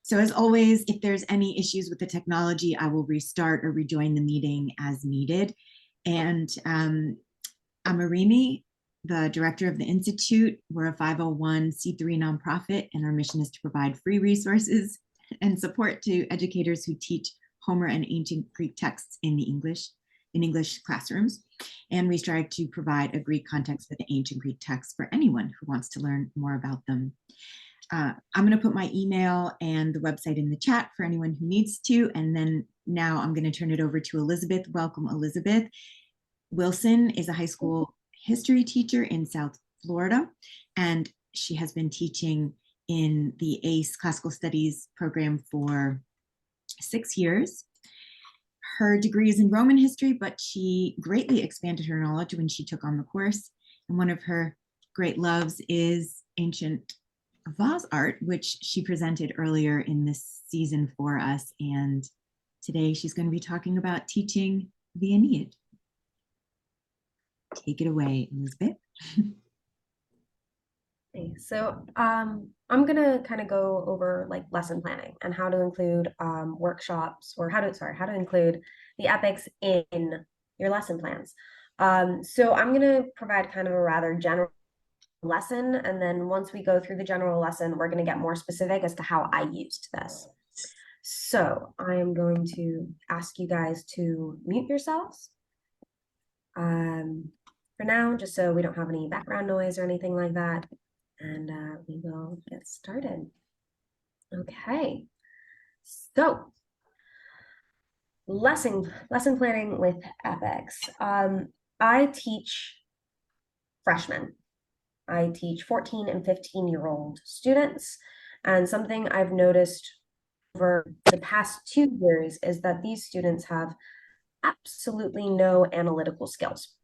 So as always, if there's any issues with the technology, I will restart or rejoin the meeting as needed. And I'm Arimi, the director of the Institute. We're a 501c3 nonprofit, and our mission is to provide free resources and support to educators who teach Homer and ancient Greek texts in English classrooms. And we strive to provide a Greek context for the ancient Greek texts for anyone who wants to learn more about them. I'm going to put my email and the website in the chat for anyone who needs to. And then now I'm going to turn it over to Elizabeth. Welcome, Elizabeth. Wilson is a high school history teacher in South Florida, and she has been teaching in the ACE Classical Studies program for 6 years. Her degree is in Roman history, but she greatly expanded her knowledge when she took on the course. And one of her great loves is ancient vase art, which she presented earlier in this season for us. And today she's going to be talking about teaching the Aeneid. Take it away, Elizabeth. Okay, so I'm gonna kind of go over like lesson planning and how to include workshops, or how to include the epics in your lesson plans. So I'm gonna provide kind of a rather general lesson, and then once we go through the general lesson, we're gonna get more specific as to how I used this. So I am going to ask you guys to mute yourselves for now, just so we don't have any background noise or anything like that. And we will get started. Okay, so lesson planning with epics. I teach freshmen. I teach 14 and 15-year-old students, and something I've noticed over the past 2 years is that these students have absolutely no analytical skills.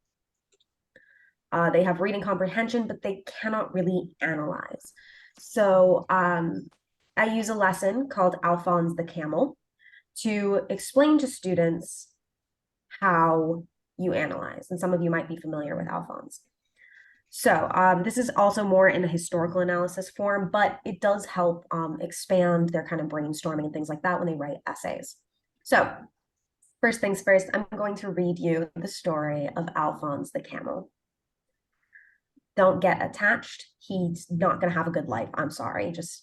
They have reading comprehension, but they cannot really analyze. So I use a lesson called Alphonse the Camel to explain to students how you analyze. And some of you might be familiar with Alphonse. So this is also more in a historical analysis form, but it does help expand their kind of brainstorming and things like that when they write essays. So first things first, I'm going to read you the story of Alphonse the Camel. Don't get attached. He's not going to have a good life. I'm sorry. Just,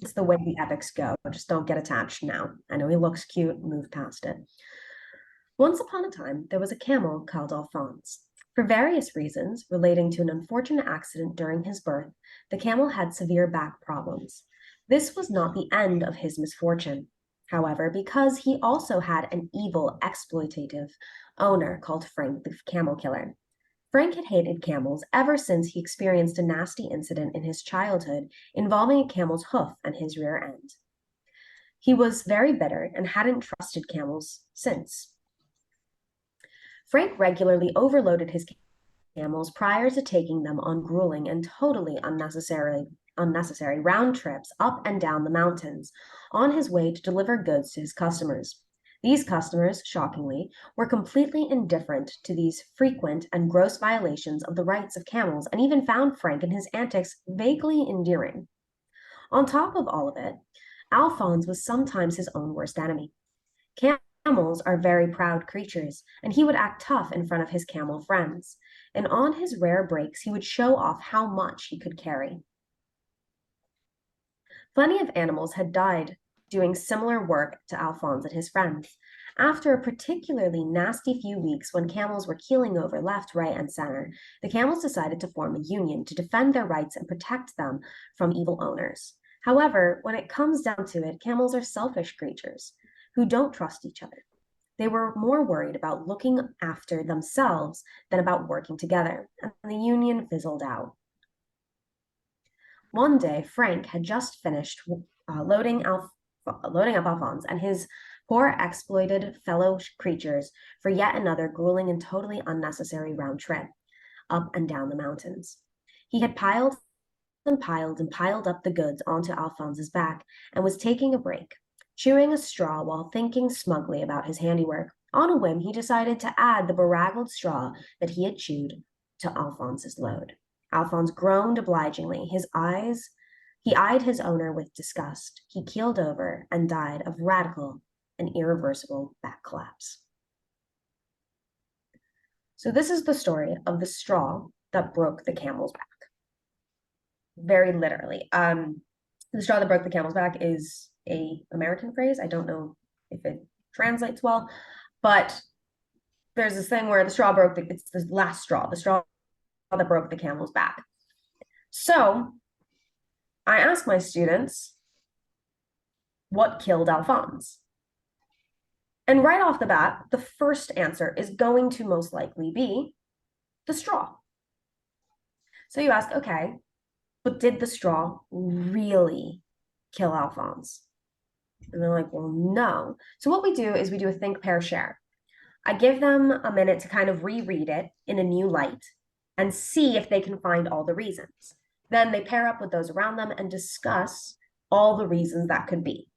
it's the way the epics go. Just don't get attached now. I know he looks cute. Move past it. Once upon a time, there was a camel called Alphonse. For various reasons relating to an unfortunate accident during his birth, the camel had severe back problems. This was not the end of his misfortune, however, because he also had an evil, exploitative owner called Frank the Camel Killer. Frank had hated camels ever since he experienced a nasty incident in his childhood involving a camel's hoof and his rear end. He was very bitter and hadn't trusted camels since. Frank regularly overloaded his camels prior to taking them on grueling and totally unnecessary round trips up and down the mountains on his way to deliver goods to his customers. These customers, shockingly, were completely indifferent to these frequent and gross violations of the rights of camels, and even found Frank and his antics vaguely endearing. On top of all of it, Alphonse was sometimes his own worst enemy. Camels are very proud creatures, and he would act tough in front of his camel friends, and on his rare breaks he would show off how much he could carry. Plenty of animals had died doing similar work to Alphonse and his friends. After a particularly nasty few weeks when camels were keeling over left, right, and center, the camels decided to form a union to defend their rights and protect them from evil owners. However, when it comes down to it, camels are selfish creatures who don't trust each other. They were more worried about looking after themselves than about working together, and the union fizzled out. One day, Frank had just finished loading up Alphonse and his poor exploited fellow creatures for yet another grueling and totally unnecessary round trip up and down the mountains. He had piled and piled up the goods onto Alphonse's back and was taking a break, chewing a straw while thinking smugly about his handiwork. On a whim, he decided to add the beraggled straw that he had chewed to Alphonse's load. Alphonse groaned obligingly, his eyes He eyed his owner with disgust. He keeled over and died of radical and irreversible back collapse. So this is the story of the straw that broke the camel's back. Very literally. The straw that broke the camel's back is a American phrase. I don't know if it translates well, but there's this thing where the straw broke it's the last straw, the straw that broke the camel's back. So I asked my students, what killed Alphonse? And right off the bat, the first answer is going to most likely be the straw. So you ask, okay, but did the straw really kill Alphonse? And they're like, well, no. So what we do is we do a think, pair, share. I give them a minute to kind of reread it in a new light and see if they can find all the reasons. Then they pair up with those around them and discuss all the reasons that could be.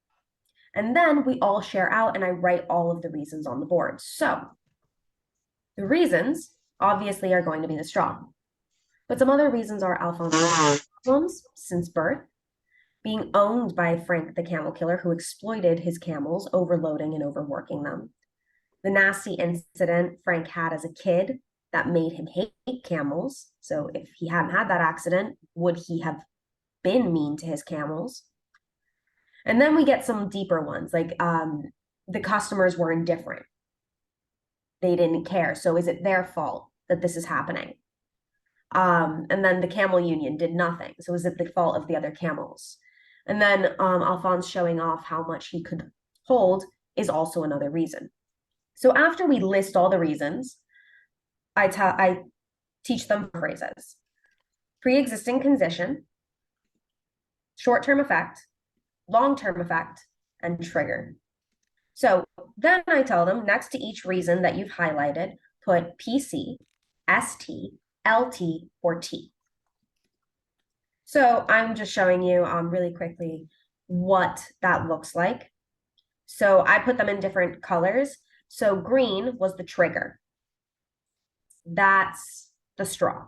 And then we all share out and I write all of the reasons on the board. So the reasons obviously are going to be the straw. But some other reasons are Alphonse's problems since birth, being owned by Frank the camel killer, who exploited his camels, overloading and overworking them. The nasty incident Frank had as a kid that made him hate camels. So if he hadn't had that accident, would he have been mean to his camels? And then we get some deeper ones, like the customers were indifferent. They didn't care. So is it their fault that this is happening? And then the camel union did nothing. So is it the fault of the other camels? And then Alphonse showing off how much he could hold is also another reason. So after we list all the reasons, I teach them phrases: pre-existing condition, short-term effect, long-term effect, and trigger. So then I tell them next to each reason that you've highlighted, put PC, ST, LT, or T. So I'm just showing you really quickly what that looks like. So I put them in different colors. So green was the trigger. That's the straw.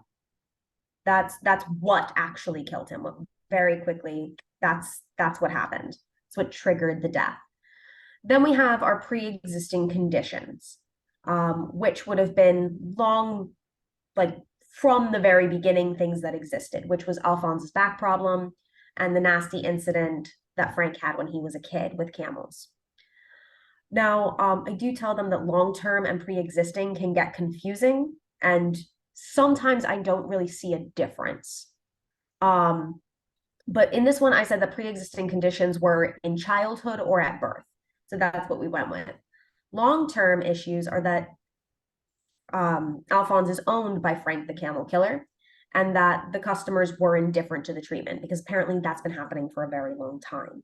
That's what actually killed him. Very quickly, that's what happened. It's what triggered the death. Then we have our pre-existing conditions, which would have been long, like from the very beginning, things that existed, which was Alphonse's back problem and the nasty incident that Frank had when he was a kid with camels. Now, I do tell them that long-term and pre-existing can get confusing, and sometimes I don't really see a difference. But in this one, I said that pre-existing conditions were in childhood or at birth. So that's what we went with. Long-term issues are that Alphonse is owned by Frank the camel killer, and that the customers were indifferent to the treatment, because apparently that's been happening for a very long time.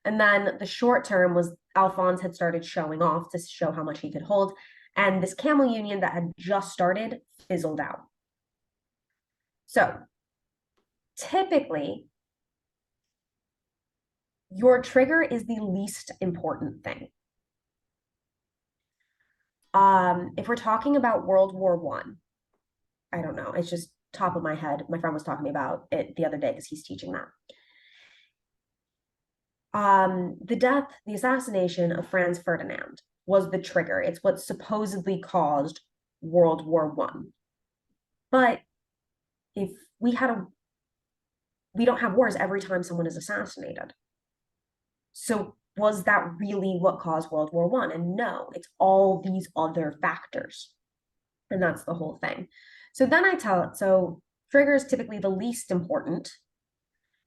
And then the short term was Alphonse had started showing off to show how much he could hold, and this camel union that had just started fizzled out. So typically, your trigger is the least important thing. If we're talking about World War I don't know, it's just top of my head. My friend was talking to me about it the other day because he's teaching that. The assassination of Franz Ferdinand was the trigger. It's what supposedly caused World War I. But if we don't have wars every time someone is assassinated. So was that really what caused World War I? And no, it's all these other factors. And that's the whole thing. So then so trigger is typically the least important.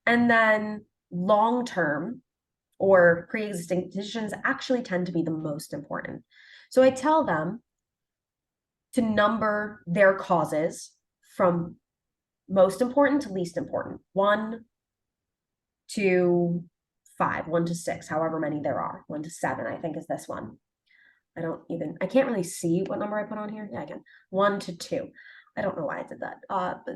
And then long-term or pre-existing conditions actually tend to be the most important. So I tell them to number their causes from most important to least important. 1 to 5, 1 to 6, however many there are. 1 to 7, I think, is this one. I can't really see what number I put on here. Yeah, I can. 1 to 2. I don't know why I did that. But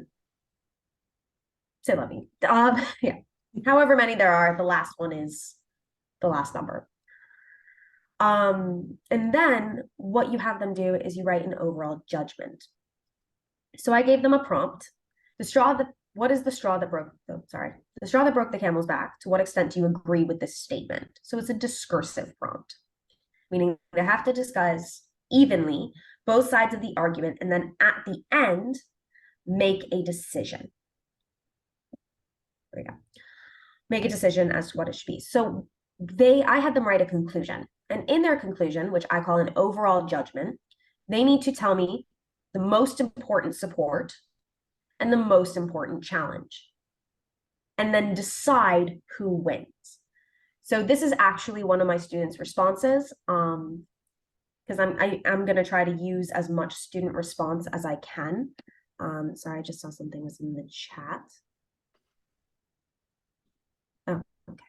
say let me. Yeah. However many there are, the last one is the last number. And then what you have them do is you write an overall judgment. So I gave them a prompt. What is the straw that broke? Oh, sorry. The straw that broke the camel's back, to what extent do you agree with this statement? So it's a discursive prompt, meaning they have to discuss evenly both sides of the argument and then at the end, make a decision. There we go. Make a decision as to what it should be. So I had them write a conclusion. And in their conclusion, which I call an overall judgment, they need to tell me the most important support and the most important challenge, and then decide who wins. So this is actually one of my students' responses, because I'm going to try to use as much student response as I can. Sorry, I just saw something was in the chat. Oh, okay.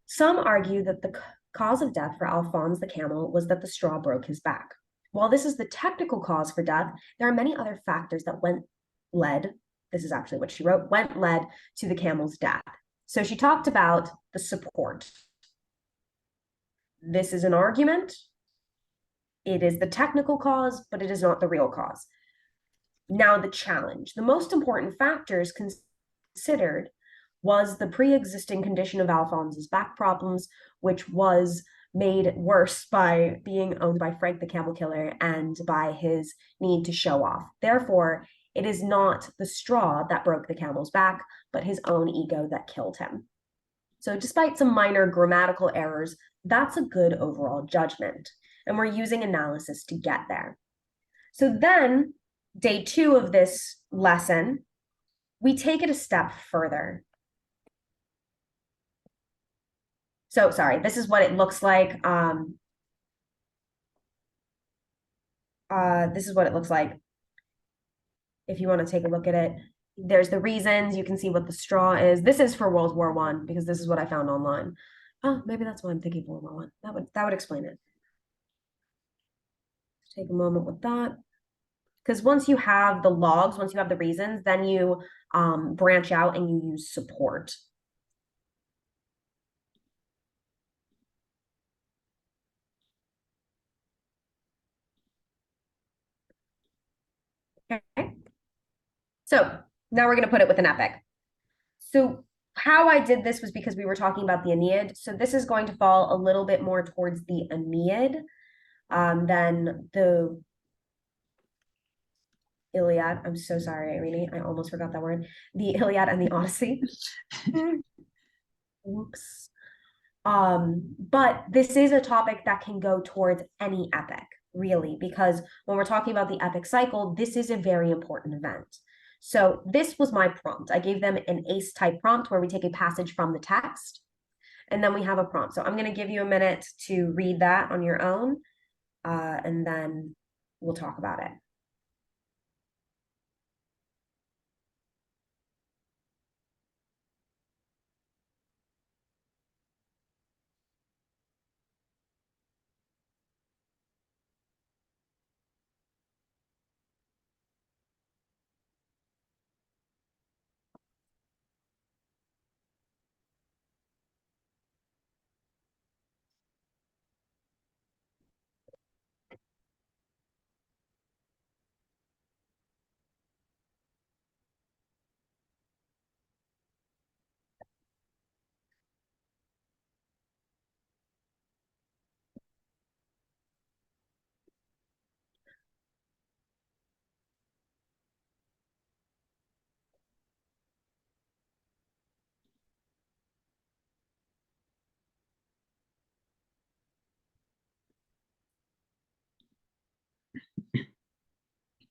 Some argue that the cause of death for Alphonse the camel was that the straw broke his back. While this is the technical cause for death, there are many other factors that led, this is actually what she wrote, led to the camel's death. So she talked about the support. This is an argument. It is the technical cause, but it is not the real cause. Now the challenge. The most important factors considered was the pre-existing condition of Alphonse's back problems, which was made worse by being owned by Frank the Camel Killer and by his need to show off. Therefore, it is not the straw that broke the camel's back, but his own ego that killed him. So despite some minor grammatical errors, that's a good overall judgment. And we're using analysis to get there. So then, day 2 of this lesson, we take it a step further. So sorry, this is what it looks like. This is what it looks like. If you want to take a look at it, there's the reasons. You can see what the straw is. This is for World War I because this is what I found online. Oh, maybe that's why I'm thinking World War I. That would explain it. Take a moment with that. Because once you have the logs, once you have the reasons, then you branch out and you use support. Okay. So now we're going to put it with an epic. So how I did this was because we were talking about the Aeneid. So this is going to fall a little bit more towards the Aeneid than the Iliad. I'm so sorry, Irene. I almost forgot that word. The Iliad and the Odyssey. Oops. But this is a topic that can go towards any epic, really, because when we're talking about the epic cycle, this is a very important event. So this was my prompt. I gave them an ACE type prompt where we take a passage from the text and then we have a prompt. So I'm going to give you a minute to read that on your own, and then we'll talk about it.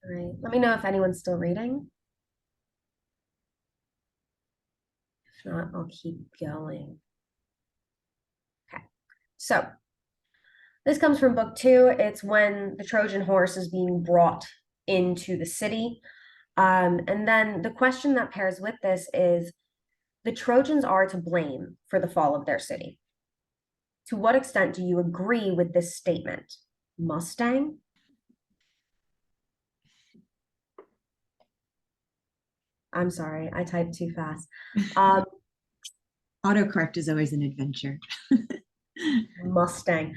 All right, let me know if anyone's still reading. If not, I'll keep going. Okay, so this comes from book 2. It's when the Trojan horse is being brought into the city. And then the question that pairs with this is, the Trojans are to blame for the fall of their city. To what extent do you agree with this statement? Mustang? I'm sorry, I typed too fast. Autocorrect is always an adventure. Mustang.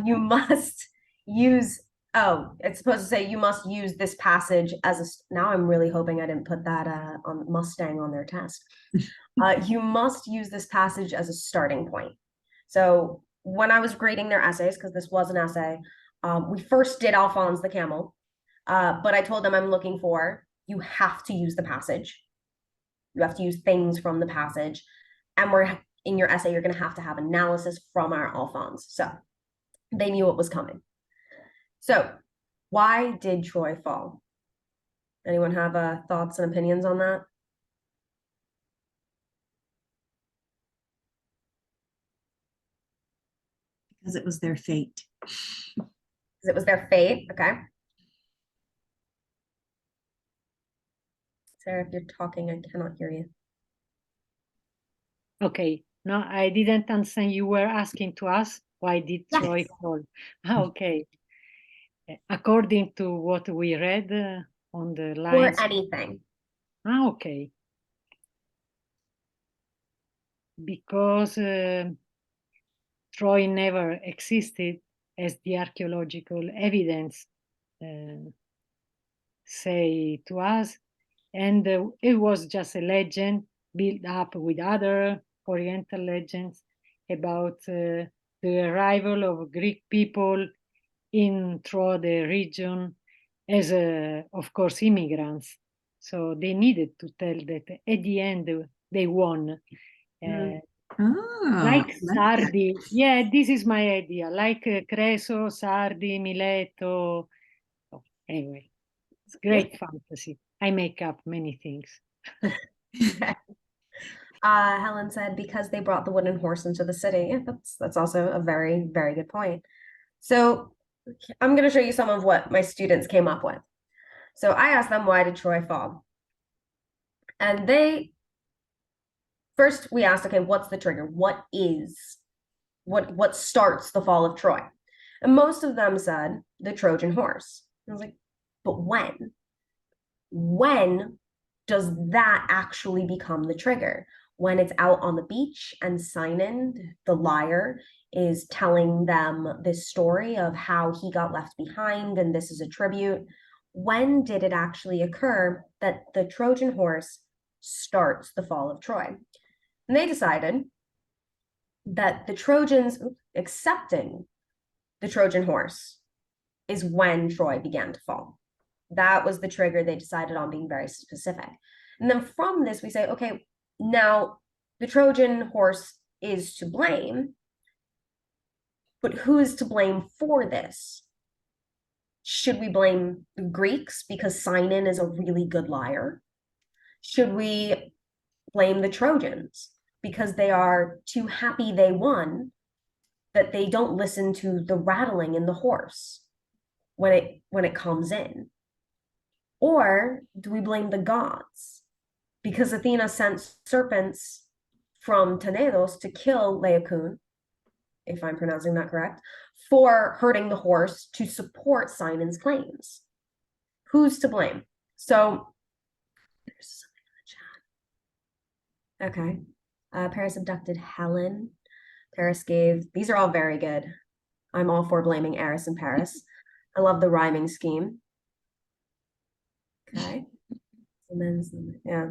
You must use Oh, it's supposed to say you must use this passage as a. Now I'm really hoping I didn't put that on Mustang on their test. You must use this passage as a starting point. So when I was grading their essays, because this was an essay, we first did Alphonse the Camel, but I told them I'm looking for, you have to use the passage. You have to use things from the passage. And we're in your essay, you're going to have analysis from our Alphonse. So they knew it was coming. So why did Troy fall? Anyone have thoughts and opinions on that? Because it was their fate. Because it was their fate. Okay. Sarah, if you're talking, I cannot hear you. Okay. No, I didn't understand. You were asking to us why did Yes. Troy fall? Okay. According to what we read on the lines. Or anything. Okay. Because Troy never existed as the archaeological evidence say to us, and it was just a legend built up with other Oriental legends about the arrival of Greek people in through the region as, of course, immigrants. So they needed to tell that at the end they won. Like Sardi, yeah, this is my idea. Like Creso, Sardi, Mileto. Oh, anyway, it's great fantasy. I make up many things. Helen said because they brought the wooden horse into the city. Yeah, that's also a very, very good point. So I'm going to show you some of what my students came up with. So I asked them, why did Troy fall? And first we asked, okay, what's the trigger? What starts the fall of Troy? And most of them said the Trojan horse. I was like, but when? When does that actually become the trigger? When it's out on the beach and Sinon, the liar, is telling them this story of how he got left behind and this is a tribute. When did it actually occur that the Trojan horse starts the fall of Troy? And they decided that the Trojans accepting the Trojan horse is when Troy began to fall. That was the trigger. They decided on being very specific. And then from this, we say, okay, now the Trojan horse is to blame, but who is to blame for this? Should we blame the Greeks because Sinon is a really good liar? Should we blame the Trojans because they are too happy they won that they don't listen to the rattling in the horse when it comes in? Or do we blame the gods because Athena sent serpents from Tenedos to kill Laocoon, if I'm pronouncing that correct, for hurting the horse to support Sinon's claims? Who's to blame? So there's something in the chat. Okay. Paris abducted Helen. Paris gave, these are all very good. I'm all for blaming Eris and Paris. I love the rhyming scheme. Okay. And then, yeah.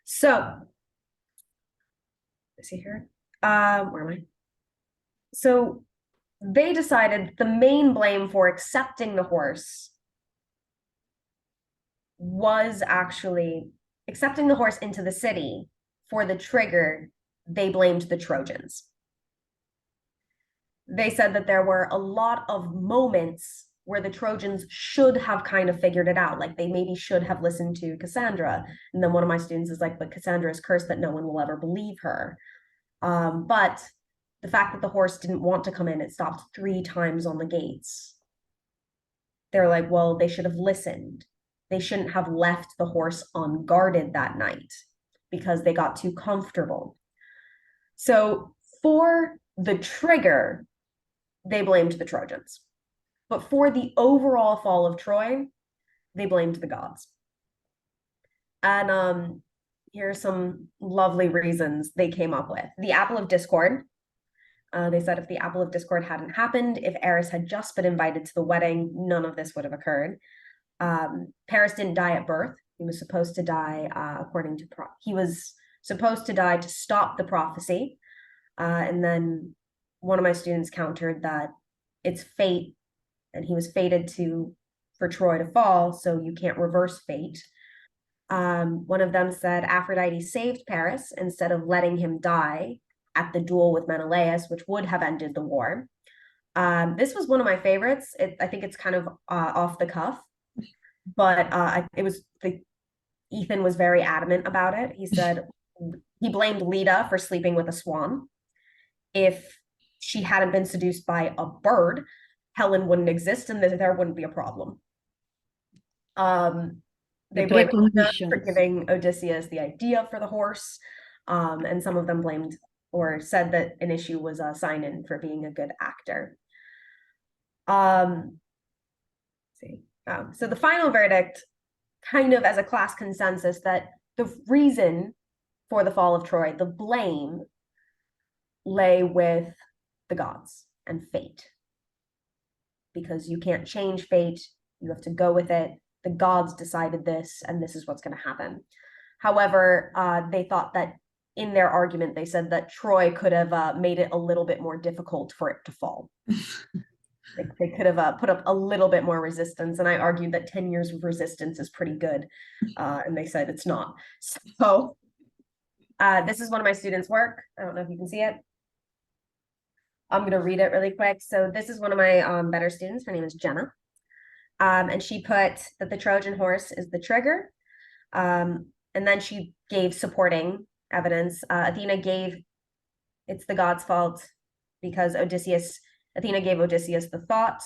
So, see here. Where am I? So they decided the main blame for accepting the horse was actually accepting the horse into the city. For the trigger, they blamed the Trojans. They said that there were a lot of moments where the Trojans should have kind of figured it out. Like they maybe should have listened to Cassandra. And then one of my students is like, but Cassandra is cursed that no one will ever believe her. But the fact that the horse didn't want to come in, it stopped 3 times on the gates. They're like, well, they should have listened. They shouldn't have left the horse unguarded that night because they got too comfortable. So for the trigger, they blamed the Trojans. But for the overall fall of Troy, they blamed the gods. And here are some lovely reasons they came up with. The apple of discord. They said if the apple of discord hadn't happened, if Eris had just been invited to the wedding, none of this would have occurred. Paris didn't die at birth. He was supposed to die according to he was supposed to die to stop the prophecy. And then one of my students countered that it's fate, and he was fated for Troy to fall, so you can't reverse fate. One of them said Aphrodite saved Paris instead of letting him die at the duel with Menelaus, which would have ended the war. This was one of my favorites. I think it's kind of off the cuff, but Ethan was very adamant about it. He said he blamed Leda for sleeping with a swan. If she hadn't been seduced by a bird, Helen wouldn't exist and there wouldn't be a problem. They blamed Leda for giving Odysseus the idea for the horse, and some of them blamed or said that an issue was a sign-in for being a good actor. So the final verdict, kind of as a class consensus, that the reason for the fall of Troy, the blame, lay with the gods and fate. Because you can't change fate, you have to go with it. The gods decided this, and this is what's going to happen. However, they thought that in their argument, they said that Troy could have made it a little bit more difficult for it to fall. They could have put up a little bit more resistance, and I argued that 10 years of resistance is pretty good, and they said it's not. So this is one of my students' work. I don't know if you can see it. I'm going to read it really quick. So this is one of my better students. Her name is Jenna. And she put that the Trojan horse is the trigger. And then she gave supporting evidence. Athena gave, it's the god's fault because Athena gave Odysseus the thought.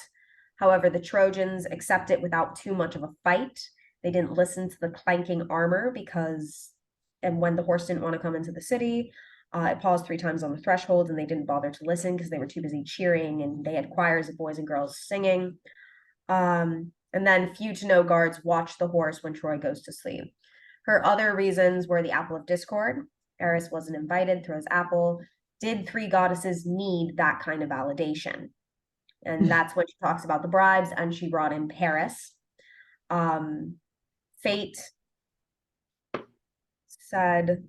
However, the Trojans accept it without too much of a fight. They didn't listen to the clanking armor and when the horse didn't want to come into the city, it paused 3 times on the threshold, and they didn't bother to listen because they were too busy cheering, and they had choirs of boys and girls singing. And then few to no guards watch the horse when Troy goes to sleep. Her other reasons were the apple of discord. Eris wasn't invited, throws apple. Did 3 goddesses need that kind of validation? And that's when she talks about the bribes, and she brought in Paris. Fate said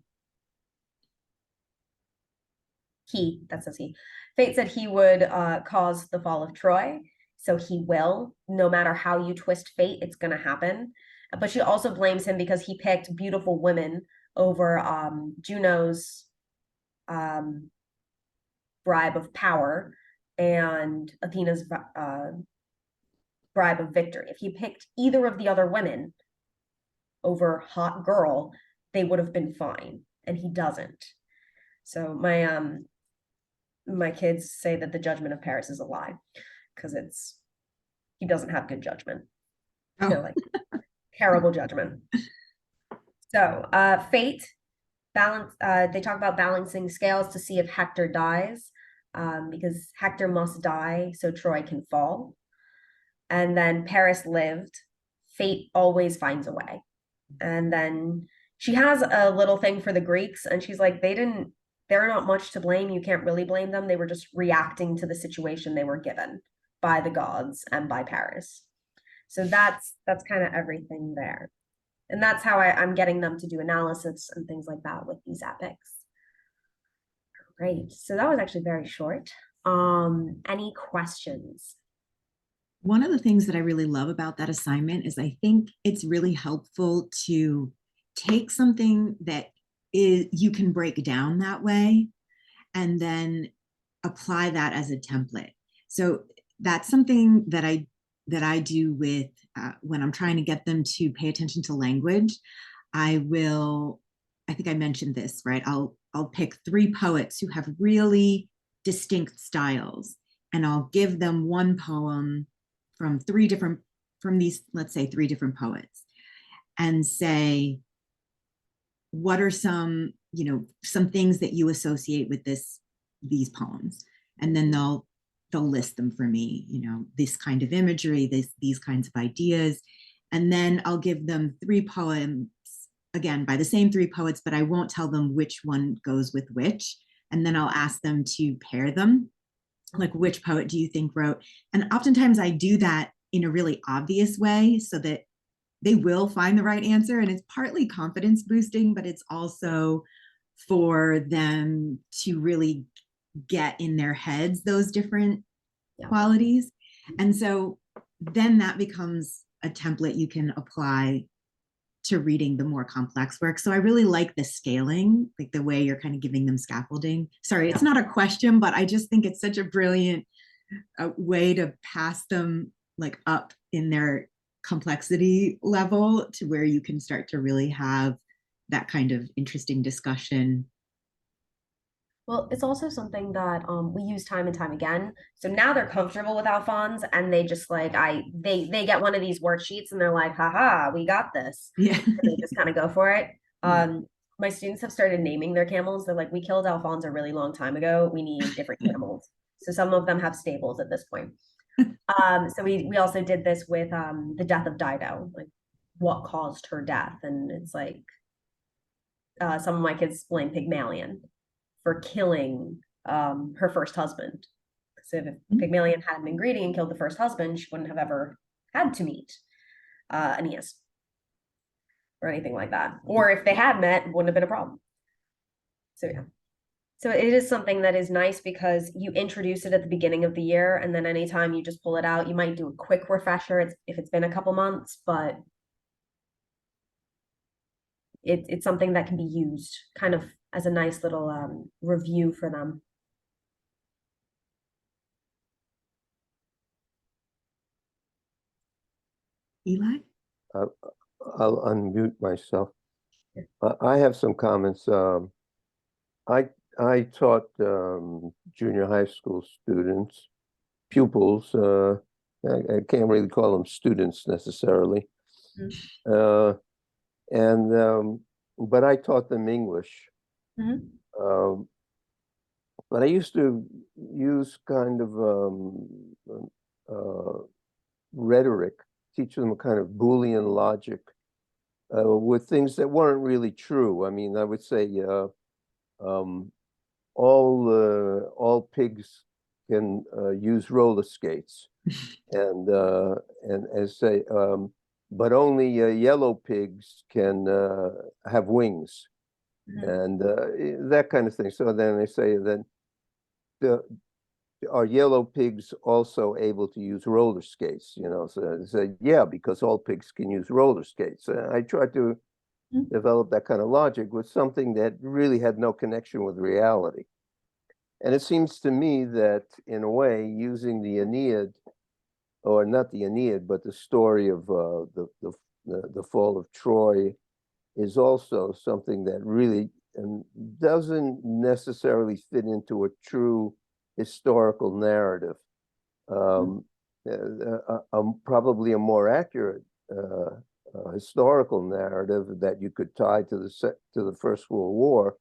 Fate said he would cause the fall of Troy. So he will, no matter how you twist fate, it's going to happen. But she also blames him because he picked beautiful women over Juno's bribe of power and Athena's bribe of victory. If he picked either of the other women over hot girl, they would have been fine, and he doesn't. So my kids say that the judgment of Paris is a lie because he doesn't have good judgment. Oh. Like terrible judgment. So fate, balance. They talk about balancing scales to see if Hector dies, because Hector must die so Troy can fall. And then Paris lived. Fate always finds a way. And then she has a little thing for the Greeks, and she's like, they're not much to blame. You can't really blame them. They were just reacting to the situation they were given by the gods and by Paris. So that's kind of everything there. And that's how I'm getting them to do analysis and things like that with these epics. Great. So that was actually very short. Any questions? One of the things that I really love about that assignment is I think it's really helpful to take something that you can break down that way and then apply that as a template. So that's something that I do with when I'm trying to get them to pay attention to language. I think I mentioned this, right? I'll pick 3 poets who have really distinct styles, and I'll give them one poem from these, let's say 3 different poets, and say, what are some things that you associate with these poems? And then they'll list them for me, this kind of imagery, these kinds of ideas. And then I'll give them 3 poems, again, by the same 3 poets, but I won't tell them which one goes with which. and then I'll ask them to pair them. Like, which poet do you think wrote? And oftentimes I do that in a really obvious way so that they will find the right answer. And it's partly confidence boosting, but it's also for them to really get in their heads those different qualities. And so then that becomes a template you can apply to reading the more complex work. So I really like the scaling, like the way you're kind of giving them scaffolding. Sorry, it's not a question, but I just think it's such a brilliant way to pass them like up in their complexity level to where you can start to really have that kind of interesting discussion. Well, it's also something that we use time and time again. So now they're comfortable with Alphonse, and they just like they get one of these worksheets and they're like, haha, we got this. Yeah. And they just kind of go for it. My students have started naming their camels. They're like, we killed Alphonse a really long time ago. We need different camels. So some of them have stables at this point. So we also did this with the death of Dido, like what caused her death. And it's like some of my kids blame Pygmalion for killing her first husband. So if Pygmalion hadn't been greedy and killed the first husband, she wouldn't have ever had to meet Aeneas or anything like that. Or if they had met, it wouldn't have been a problem. So yeah. So it is something that is nice because you introduce it at the beginning of the year, and then anytime you just pull it out, you might do a quick refresher if it's been a couple months, but it's something that can be used kind of as a nice little review for them. Eli? I'll unmute myself. I have some comments. I taught junior high school students, pupils. I can't really call them students necessarily. But I taught them English. But I used to use kind of rhetoric, teach them a kind of Boolean logic with things that weren't really true. I mean, I would say all pigs can use roller skates, and say, but only yellow pigs can have wings, and that kind of thing. So then they say that are yellow pigs also able to use roller skates? You know, so they say, yeah, because all pigs can use roller skates. I tried to develop that kind of logic with something that really had no connection with reality. And it seems to me that, in a way, using the Aeneid, or not the Aeneid, but the story of the fall of Troy, is also something that really doesn't necessarily fit into a true historical narrative. Probably a more accurate historical narrative that you could tie to the First World War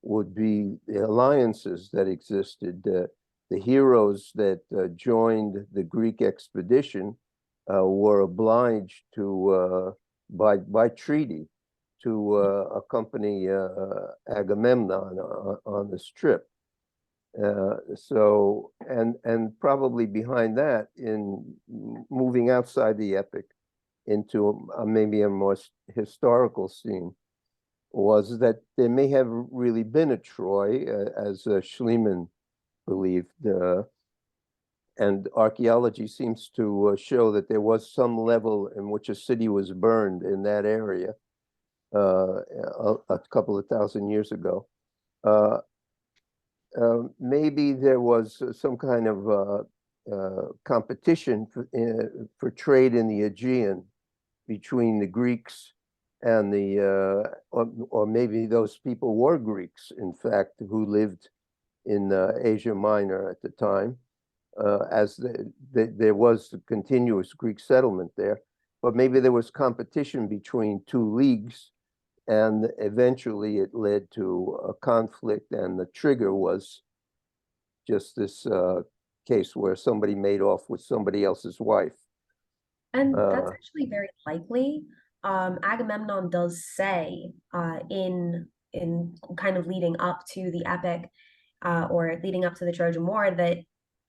would be the alliances that existed. The heroes that joined the Greek expedition were obliged to, by treaty, to accompany Agamemnon on this trip. So, and probably behind that, in moving outside the epic into maybe a more historical scene, was that there may have really been a Troy, as Schliemann believed, and archaeology seems to show that there was some level in which a city was burned in that area a couple of thousand years ago. Maybe there was some kind of competition for trade in the Aegean between the Greeks and or maybe those people were Greeks, in fact, who lived in Asia Minor at the time, as there was a continuous Greek settlement there. But maybe there was competition between two leagues, and eventually it led to a conflict, and the trigger was just this case where somebody made off with somebody else's wife. And that's actually very likely. Agamemnon does say in kind of leading up to the epic, or leading up to the Trojan War, that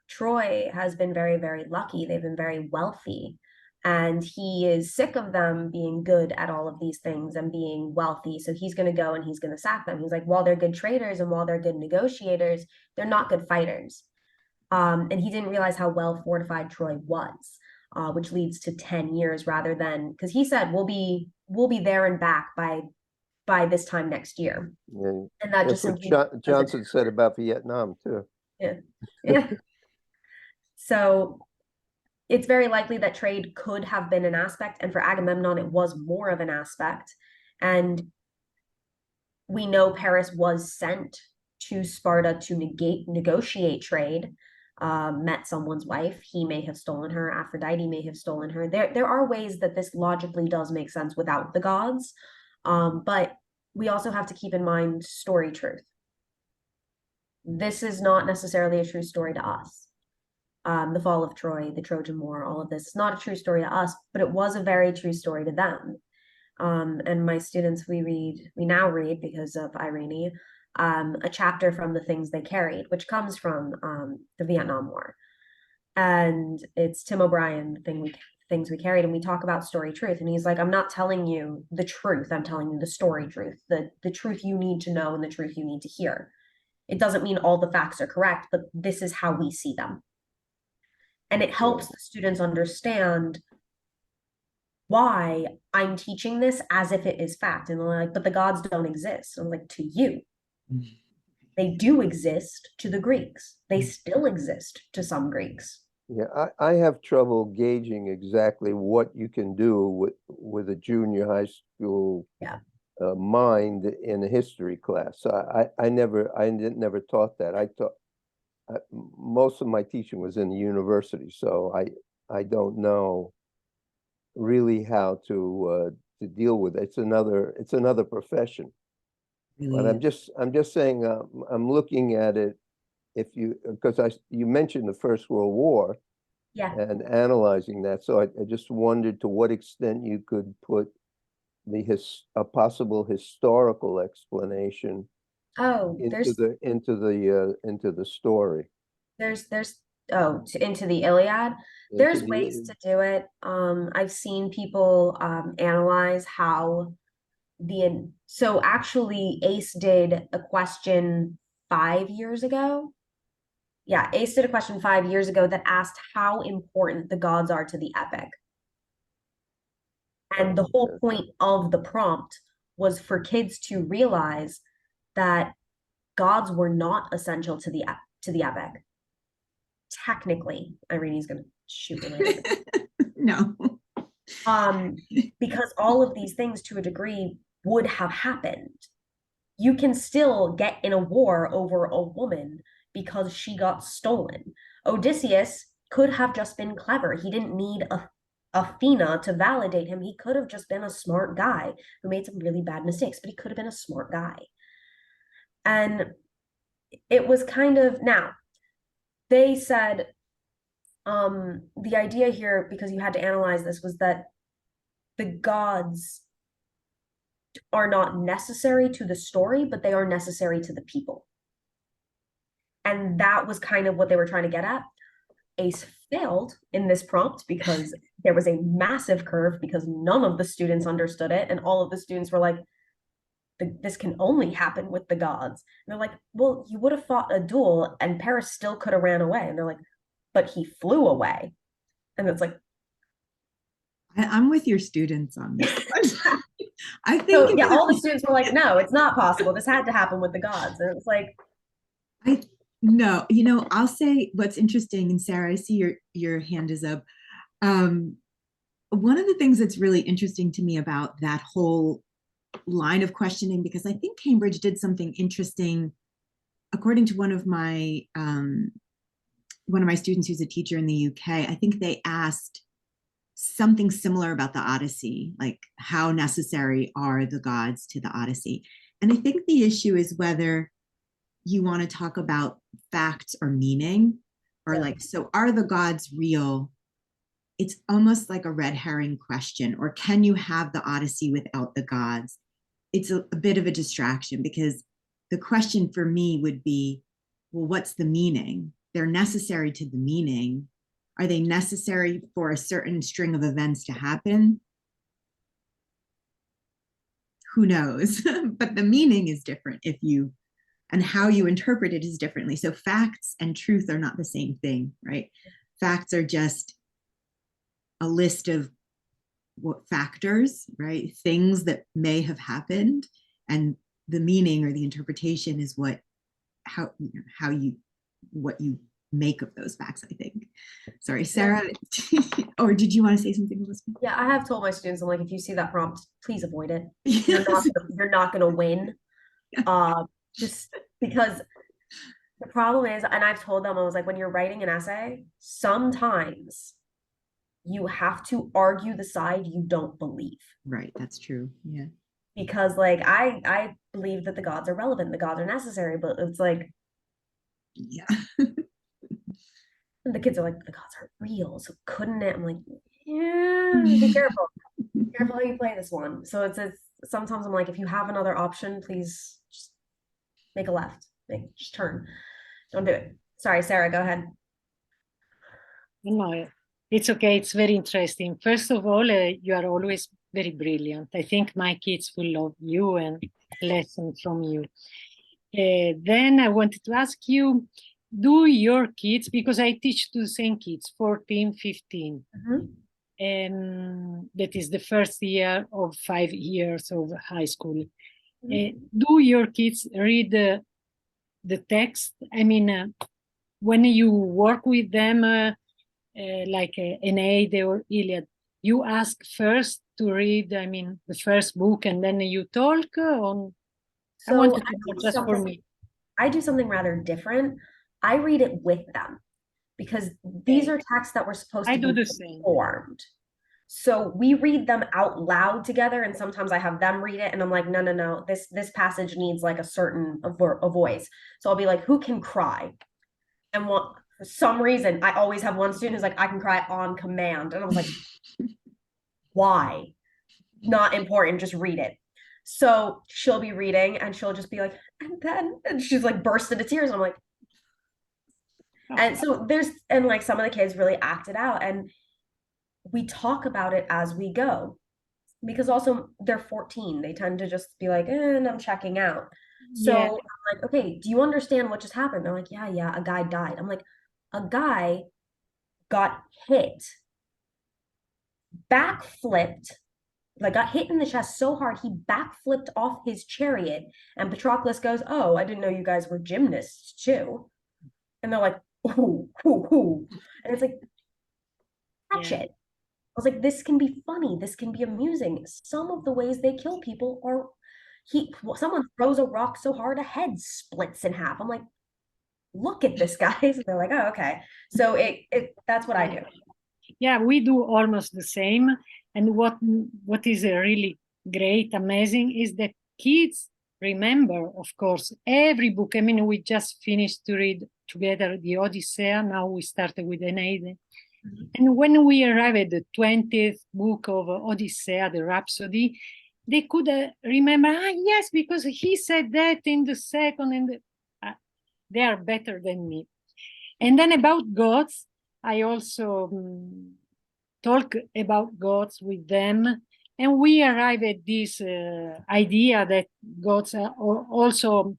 Troy has been very, very lucky. They've been very wealthy. And he is sick of them being good at all of these things and being wealthy. So he's going to go and he's going to sack them. He's like, while they're good traders and while they're good negotiators, they're not good fighters. And he didn't realize how well fortified Troy was, which leads to 10 years rather than, because he said we'll be there and back by this time next year. Yeah, And that that's just what simply Johnson said about Vietnam too. yeah. Yeah. So it's very likely that trade could have been an aspect, and for Agamemnon, it was more of an aspect. And we know Paris was sent to Sparta to negotiate trade. Met someone's wife. He may have stolen her. Aphrodite may have stolen her. There are ways that this logically does make sense without the gods. But we also have to keep in mind story truth. This is not necessarily a true story to us. The fall of Troy, the Trojan War, all of this is not a true story to us, but it was a very true story to them. And my students, we now read, because of Irene, a chapter from The Things They Carried, which comes from the Vietnam War. And it's Tim O'Brien, Things We Carried, and we talk about story truth. And he's like, I'm not telling you the truth, I'm telling you the story truth, the truth you need to know and the truth you need to hear. It doesn't mean all the facts are correct, but this is how we see them. And it helps the students understand why I'm teaching this as if it is fact. And they're like, but the gods don't exist. I'm like, to you. They do exist to the Greeks. They still exist to some Greeks. Yeah, I have trouble gauging exactly what you can do with a junior high school mind in a history class. I never taught that. I taught most of my teaching was in the university, so I don't know really how to deal with it. It's another profession. Really But I'm just saying I'm looking at it because you mentioned the First World War and analyzing that, so I just wondered to what extent you could put a possible historical explanation into the story. Into the Iliad. There's ways to do it. I've seen people analyze how so actually Ace did a question 5 years ago. Yeah, Ace did a question 5 years ago that asked how important the gods are to the epic. And the whole point of the prompt was for kids to realize that gods were not essential to the epic. Technically, Irene's gonna shoot me. No. Because all of these things to a degree would have happened. You can still get in a war over a woman because she got stolen. Odysseus could have just been clever. He didn't need Athena to validate him. He could have just been a smart guy who made some really bad mistakes, but he could have been a smart guy. And it was kind of, now, they said, the idea here, because you had to analyze this, was that the gods are not necessary to the story, but they are necessary to the people. And that was kind of what they were trying to get at. Ace failed in this prompt because there was a massive curve, because none of the students understood it. And all of the students were like, this can only happen with the gods. And they're like, well, you would have fought a duel and Paris still could have ran away. And they're like, but he flew away. And it's like, I'm with your students on this. I think so, yeah, all the students were like, no, it's not possible. This had to happen with the gods. And it's like, no, I'll say what's interesting, and Sarah, I see your hand is up. One of the things that's really interesting to me about that whole line of questioning, because I think Cambridge did something interesting, according to one of my students who's a teacher in the UK. I think they asked something similar about the Odyssey, like how necessary are the gods to the Odyssey? And I think the issue is whether you want to talk about facts or meaning, or like, so are the gods real? It's almost like a red herring question. Or can you have the Odyssey without the gods? It's a bit of a distraction, because the question for me would be, well, what's the meaning? They're necessary to the meaning. Are they necessary for a certain string of events to happen? Who knows? But the meaning is different if you, and how you interpret it is differently. So facts and truth are not the same thing, right? Facts are just a list of what factors, right? Things that may have happened, and the meaning or the interpretation is what, how you, what you make of those facts, I think. Sorry, Sarah, or did you want to say something, Elizabeth? Yeah, I have told my students, I'm like, if you see that prompt, please avoid it. Yes. You're not gonna win. Just because the problem is, and I've told them, I was like, when you're writing an essay, sometimes you have to argue the side you don't believe. Right, that's true. Yeah. Because like I believe that the gods are relevant, the gods are necessary, but it's like, Yeah. and the kids are like, the gods aren't real, so couldn't it? I'm like, yeah, be careful. Be careful how you play this one. So it's sometimes I'm like, if you have another option, please just make a left. Just turn. Don't do it. Sorry, Sarah, go ahead. No, it's okay. It's very interesting. First of all, you are always very brilliant. I think my kids will love you and lesson from you. Then I wanted to ask you, do your kids, because I teach to the same kids, 14, 15, that is the first year of 5 years of high school. Do your kids read the text? I mean, when you work with them, like Aeneid or Iliad, you ask first to read, I mean, the first book, and then you talk on. I wanted to know just for me. I do something rather different. I read it with them because these are texts that we're supposed to do be the same. Formed. So we read them out loud together, and sometimes I have them read it, and I'm like, no, this passage needs like a certain a voice. So I'll be like, who can cry? And for some reason, I always have one student who's like, I can cry on command, and I was like, why? Not important, just read it. So she'll be reading, and she'll just be like, and she's like burst into tears. And I'm like, and so and like some of the kids really acted out, and we talk about it as we go, because also they're 14. They tend to just be like, and I'm checking out. So Yeah. I'm like, okay, do you understand what just happened? They're like, yeah, a guy died. I'm like, a guy got hit, backflipped, like got hit in the chest so hard he backflipped off his chariot. And Patroclus goes, oh, I didn't know you guys were gymnasts too. And they're like, ooh. And it's like, catch it. I was like, this can be funny. This can be amusing. Some of the ways they kill people are someone throws a rock so hard a head splits in half. I'm like, look at this, guys. And they're like, oh, okay. So that's what I do. Yeah, we do almost the same. And what is really great, amazing, is that kids remember, of course, every book. I mean, we just finished to read together the Odyssey. Now we started with Aeneid. And when we arrived at the 20th book of Odyssey, the Rhapsody, they could remember, yes, because he said that in the second, and they are better than me. And then about gods, I also talk about gods with them. And we arrive at this idea that gods are also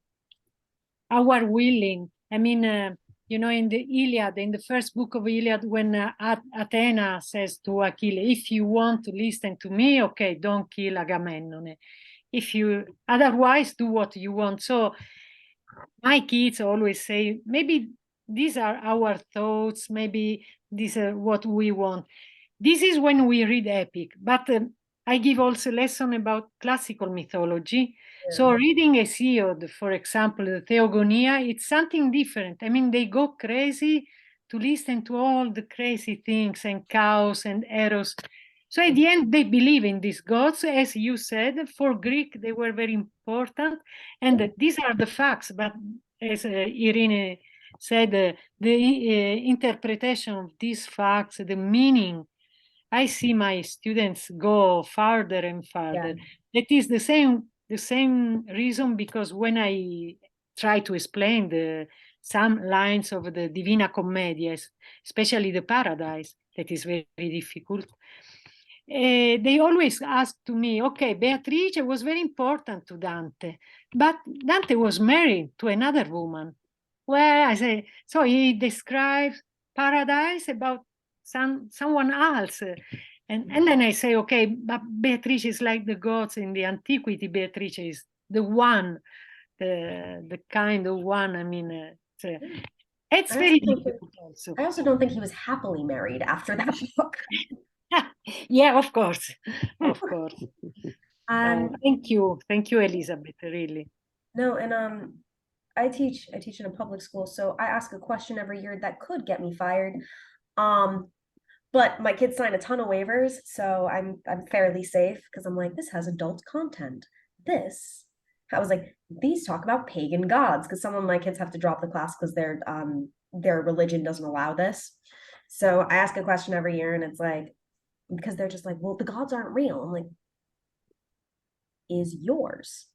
our willing. I mean, in the Iliad, in the first book of Iliad, when Athena says to Achilles, if you want to listen to me, okay, don't kill Agamemnon. If you otherwise do what you want. So my kids always say, maybe these are our thoughts, maybe these are what we want. This is when we read epic, but I give also lesson about classical mythology. Yeah. So reading Hesiod, for example, the Theogonia, it's something different. I mean, they go crazy to listen to all the crazy things and chaos and eros. So at the end, they believe in these gods, as you said. For Greek, they were very important. And these are the facts. But as Irene said, the interpretation of these facts, the meaning, I see my students go farther and farther. Yeah. That is the same reason, because when I try to explain the some lines of the Divina Commedia, especially the Paradise, that is very difficult. They always ask to me, okay, Beatrice was very important to Dante, but Dante was married to another woman. Well, I say, so he describes paradise about someone else. And then I say, okay, but Beatrice is like the gods in the antiquity. Beatrice is the one, the kind of one. I mean, it's very difficult also. I also don't think he was happily married after that book. Yeah, of course, of course. Thank you, Elizabeth. Really. No, and I teach in a public school, so I ask a question every year that could get me fired. But my kids sign a ton of waivers, so I'm fairly safe because I'm like, this has adult content. I was like, these talk about pagan gods because some of my kids have to drop the class because their religion doesn't allow this. So I ask a question every year, and it's like, because they're just like, well, the gods aren't real. I'm like, is yours?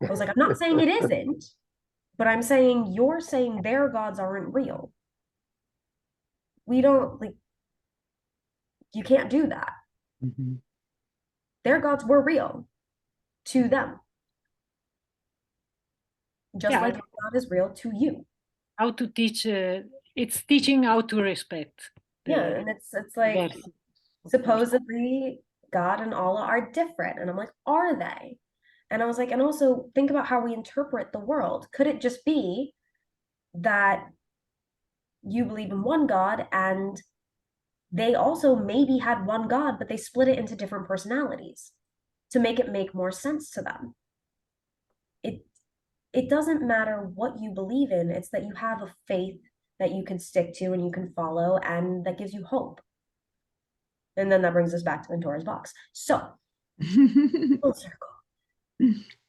I was like, I'm not saying it isn't, but I'm saying you're saying their gods aren't real. We don't, like, you can't do that. Mm-hmm. Their gods were real to them. Just like God is real to you. How to teach, it's teaching how to respect. Yeah, and it's like, supposedly God and Allah are different. And I'm like, are they? And I was like, and also think about how we interpret the world. Could it just be that you believe in one God and they also maybe had one God, but they split it into different personalities to make it make more sense to them? It doesn't matter what you believe in. It's that you have a faith that you can stick to and you can follow, and that gives you hope. And then that brings us back to Pandora's box. So, full circle.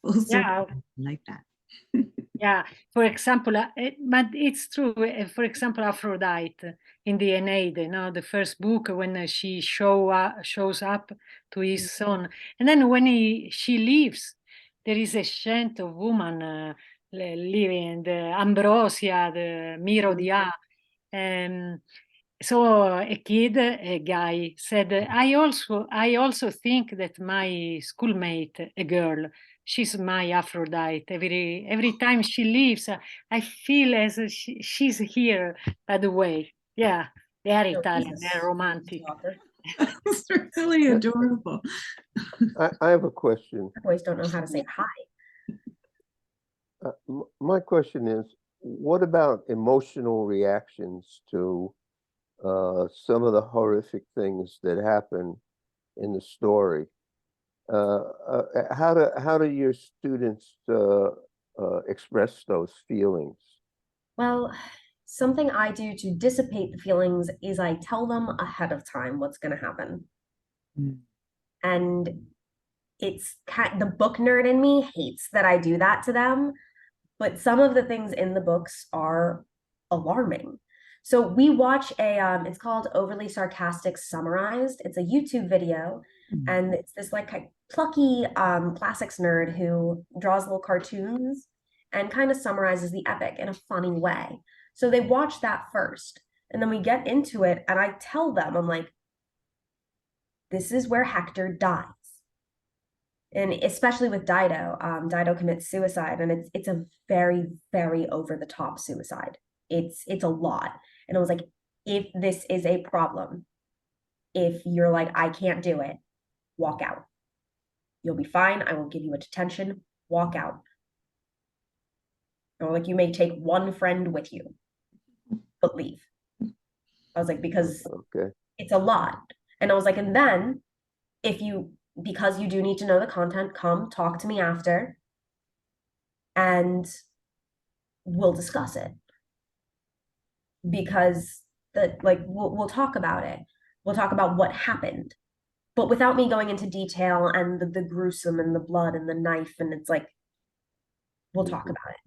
Full circle. Yeah. I like that. Yeah, for example, but it's true. For example, Aphrodite in the Aeneid, the first book, when she shows up to his son, and then when she leaves, there is a chant of woman living, the Ambrosia, the Miro di A. So a guy said, I also think that my schoolmate, a girl, she's my Aphrodite. Every time she leaves, I feel as she's here by the way. Yeah, they are Italian, they're romantic. It's really adorable. I have a question. Boys don't know how to say hi. My question is, what about emotional reactions to some of the horrific things that happen in the story? How do your students express those feelings? Well, something I do to dissipate the feelings is I tell them ahead of time what's going to happen. And it's the book nerd in me hates that I do that to them, but some of the things in the books are alarming. So we watch it's called Overly Sarcastic Summarized. It's a YouTube video, and it's this like plucky classics nerd who draws little cartoons and kind of summarizes the epic in a funny way. So they watch that first, and then we get into it, and I tell them, I'm like, this is where Hector dies. And especially with Dido, Dido commits suicide, and it's a very, very over the top suicide. It's a lot. And I was like, if this is a problem, if you're like, I can't do it, walk out. You'll be fine. I won't give you a detention. Walk out. Or like, you may take one friend with you, but leave. I was like, because it's a lot. And I was like, and then because you do need to know the content, come talk to me after and we'll discuss it. Because we'll talk about it. We'll talk about what happened, but without me going into detail and the gruesome and the blood and the knife. And it's like, we'll talk about it.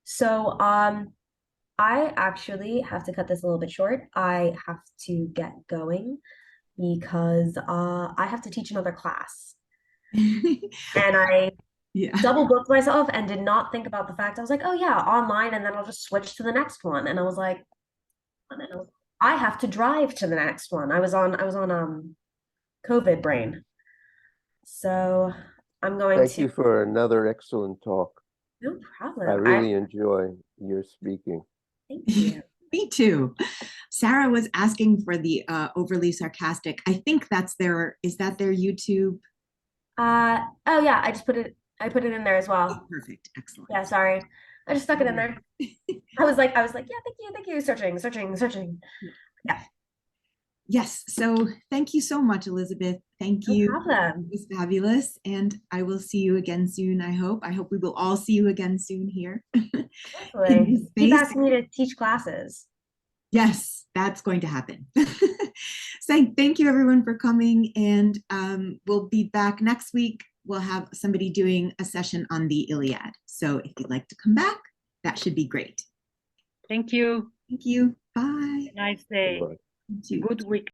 So I actually have to cut this a little bit short. I have to get going because I have to teach another class. And Yeah. double booked myself and did not think about the fact. I was like, oh yeah, online, and then I'll just switch to the next one. And I was like, I have to drive to the next one. I was on COVID brain. So I'm going Thank to, you for another excellent talk. no I problem. really enjoy your speaking. Thank you. Me too. Sarah was asking for the overly sarcastic. I think is that their YouTube? Oh yeah, I put it in there as Oh, well. perfect. Excellent. Yeah, sorry. I just stuck it in there. I was like, yeah, thank you. Searching. Yeah, Yes. So thank you so much, Elizabeth. Thank no you. problem. It was fabulous. And I will see you again soon, I hope. I hope we will all see you again soon here. in Hopefully. this Keep space. asking me to teach classes. Yes, that's going to happen. So thank you everyone for coming, and we'll be back next week. We'll have somebody doing a session on the Iliad. So if you'd like to come back, that should be great. Thank you. Thank you. Bye. Nice day. Goodbye. You too. Good week.